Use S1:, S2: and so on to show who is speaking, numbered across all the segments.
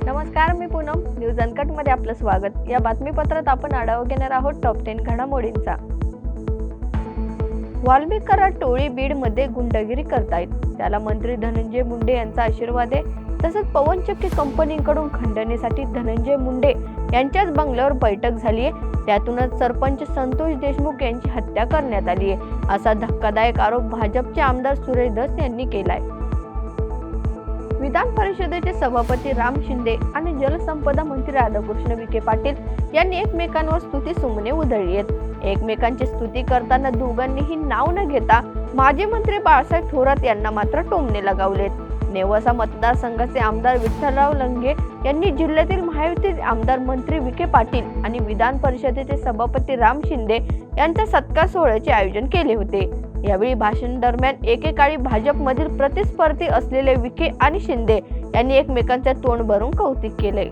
S1: नमस्कार, मी Poonam. News uncut मध्ये आपलं स्वागत. या बातमीपत्रात आपण आढावा घेणार आहोत टॉप 10 घडामोडींचा. वाल्मिक कराड टोळी बीड मध्ये गुंडगिरी करतायत, त्याला मंत्री धनंजय मुंडे यांचा आशीर्वाद आहे. तसंच पवनचक्की कंपनीकडून खंडणीसाठी धनंजय मुंडे यांच्याच बंगल्यावर बैठक झाली आहे. त्यातूनच सरपंच संतोष देशमुख यांची हत्या करण्यात आली आहे, असा धक्कादायक आरोप भाजपचे आमदार सुरेश धस यांनी केलाय. विधान परिषदेचे सभापती राम शिंदे आणि जलसंपदा मंत्री राधाकृष्ण विखे पाटील यांनी एकमेकांवर स्तुती सुमने उधळली आहेत. एकमेकांची स्तुती करताना दोघांनीही नाव न घेता माजी मंत्री बाळासाहेब थोरात यांना मात्र टोमणे लगावलेत. नेवासा मतदारसंघाचे आमदार विठ्ठलराव लंगे यांनी जिल्ह्यातील महायुतीचे आमदार मंत्री विखे पाटील आणि विधान परिषदेचे सभापती राम शिंदे यांच्या सत्कार सोहळ्याचे आयोजन केले होते. यावेळी भाषण दरम्यान एकेकाळी भाजपमधील प्रतिस्पर्धी असलेले विखे आणि शिंदे यांनी एकमेकांचे तोंड भरून कौतुक केले.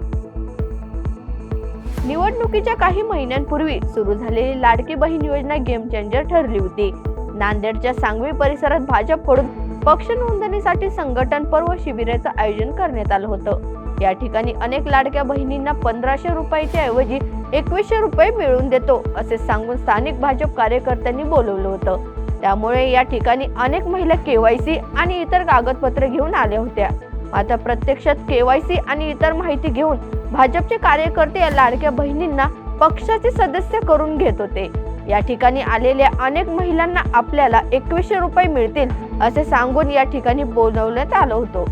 S1: निवडणुकीच्या काही महिन्यांपूर्वी सुरू झालेली लाडकी बहीण योजना गेम चेंजर ठरली होती. नांदेडच्या सांगवी परिसरात भाजपकडून पक्ष नोंदणीसाठी संघटन पर्व शिबिराचं आयोजन करण्यात आलं होतं. या ठिकाणी अनेक लाडक्या बहिणींना 1500 रुपयाच्या ऐवजी 2100 रुपये मिळवून देतो असे सांगून स्थानिक भाजप कार्यकर्त्यांनी बोलवलं होतं. त्यामुळे या ठिकाणी अनेक महिला केवायसी आणि इतर कागदपत्रे घेऊन आल्या होत्या. मात्र प्रत्यक्षात केवायसी आणि इतर माहिती घेऊन भाजपचे कार्यकर्ते या लाडक्या बहिणींना पक्षाचे सदस्य करून घेत होते. या ठिकाणी आलेल्या अनेक महिलांना आपल्याला 2100 रुपये मिळतील असे सांगून या ठिकाणी बोलवण्यात आलं होतं.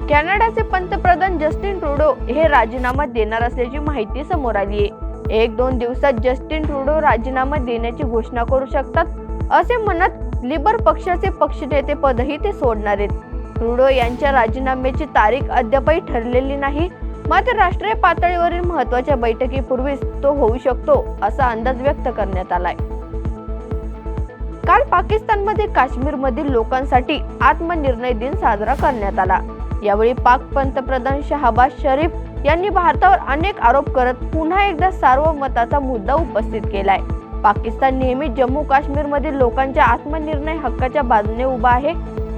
S1: कॅनडाचे पंतप्रधान जस्टिन ट्रुडो हे राजीनामा देणार असल्याची माहिती समोर आली आहे. 1-2 दिवसात जस्टिन ट्रुडो राजीनामा देण्याची घोषणा करू शकतात असे म्हणत लिबर पक्षाचे पक्षनेते पदही ते सोडणार आहेत. ट्रुडो यांच्या राजीनाम्याची तारीख अद्यापही ठरलेली नाही, मात्र राष्ट्रीय पातळीवरील महत्त्वाच्या बैठकीपूर्वीच तो होऊ शकतो असा अंदाज व्यक्त करण्यात आलाय. काल पाकिस्तानमध्ये काश्मीरमधील लोकांसाठी आत्मनिर्णय दिन साजरा करण्यात आला. यावेळी पाक पंतप्रधान शहबाज शरीफ यांनी भारतावर अनेक आरोप करत पुन्हा एकदा सार्वमताचा मुद्दा उपस्थित केलाय. पाकिस्तान नेहमी जम्मू काश्मीर मधील लोकांच्या आत्मनिर्णय हक्काच्या बाजूने उभा आहे.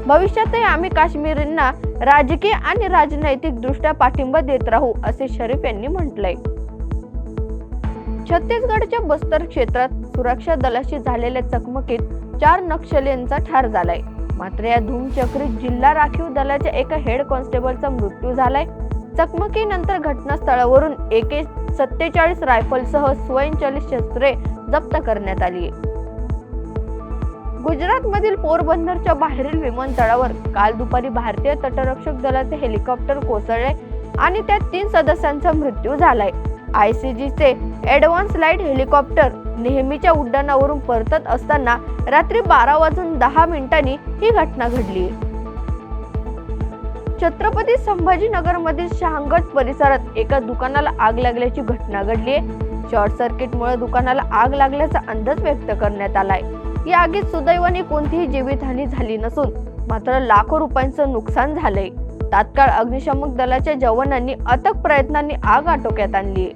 S1: भविष्यातही आम्ही काश्मीरींना राजकीय आणि राजनैतिक दृष्ट्या पाठिंबा देत राहू असे शरीफ यांनी म्हटलंय. छत्तीसगडच्या बस्तर क्षेत्रात सुरक्षा दलाशी झालेल्या चकमकीत 4 नक्षल्यांचा ठार झालाय. मात्र या धूमचक्रीत जिल्हा राखीव दलाच्या एका हेड कॉन्स्टेबलचा मृत्यू झालाय. चकमकीनंतर घटनास्थळावरून AK-47 रायफलसह स्वयंचलित शस्त्रे जप्त करण्यात आली. गुजरात मधील पोरबंदरच्या बाहेरील विमानतळावर काल दुपारी भारतीय तटरक्षक दलाचे हेलिकॉप्टर कोसळले आणि त्यात 3 सदस्यांचा मृत्यू झालाय. ICGचे ॲडव्हान्स लाईट हेलिकॉप्टर नेहमीच्या उड्डाणावरून परतत असताना रात्री 12:10 ही घटना घडली. छत्रपती संभाजीनगर मधील शहागंज परिसरात एका दुकानाला आग लागल्याची घटना घडली आहे. शॉर्ट सर्किटमुळे दुकानाला आग लागल्याचा अंदाज व्यक्त करण्यात आलाय. या आगीत सुदैवाने कोणतीही जीवितहानी झाली नसून मात्र लाखो रुपयांचं नुकसान झालंय. तात्काळ अग्निशमन दलाच्या जवानांनी अथक प्रयत्नांनी आग आटोक्यात आणली.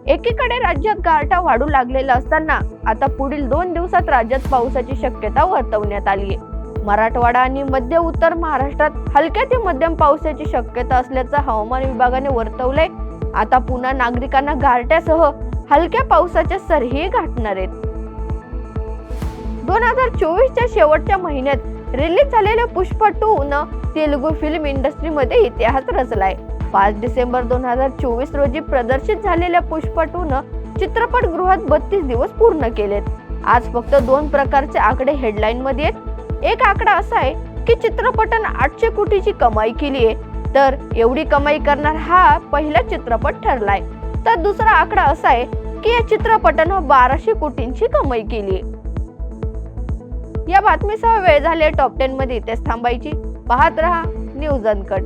S1: एकीकडे राज्यात गारठा वाढू लागलेला असताना आता पुढील 2 दिवसात राज्यात पावसाची शक्यता वर्तवण्यात आली आहे. मराठवाडा आणि मध्य उत्तर महाराष्ट्रात हलक्या ते मध्यम पावसाची शक्यता असल्याचं हवामान विभागाने वर्तवलंय. आता पुन्हा नागरिकांना गारठ्यासह हलक्या पावसाच्या सरीही गाठणार आहेत. 2024च्या शेवटच्या महिन्यात रिलीज झालेल्या पुष्पा 2 न तेलुगू फिल्म इंडस्ट्रीमध्ये इतिहास रचलाय. 5 डिसेंबर 2024 रोजी प्रदर्शित झालेल्या पुष्पा 2 न चित्रपटगृहात 32 दिवस पूर्ण केलेत. आज फक्त 2 प्रकारचे आकडे हेडलाईन मध्ये आहेत. एक आकडा असा आहे की चित्रपटाने 800 कोटीची कमाई केली आहे, तर एवढी कमाई करणार हा पहिला चित्रपट ठरलाय. तर दुसरा आकडा असा आहे की या चित्रपटाने 1200 कोटींची कमाई केली आहे. या बातमीसह वेळ झाली टॉप 10 मध्ये इथेच थांबायची. पाहत रहा न्यूज अनकट.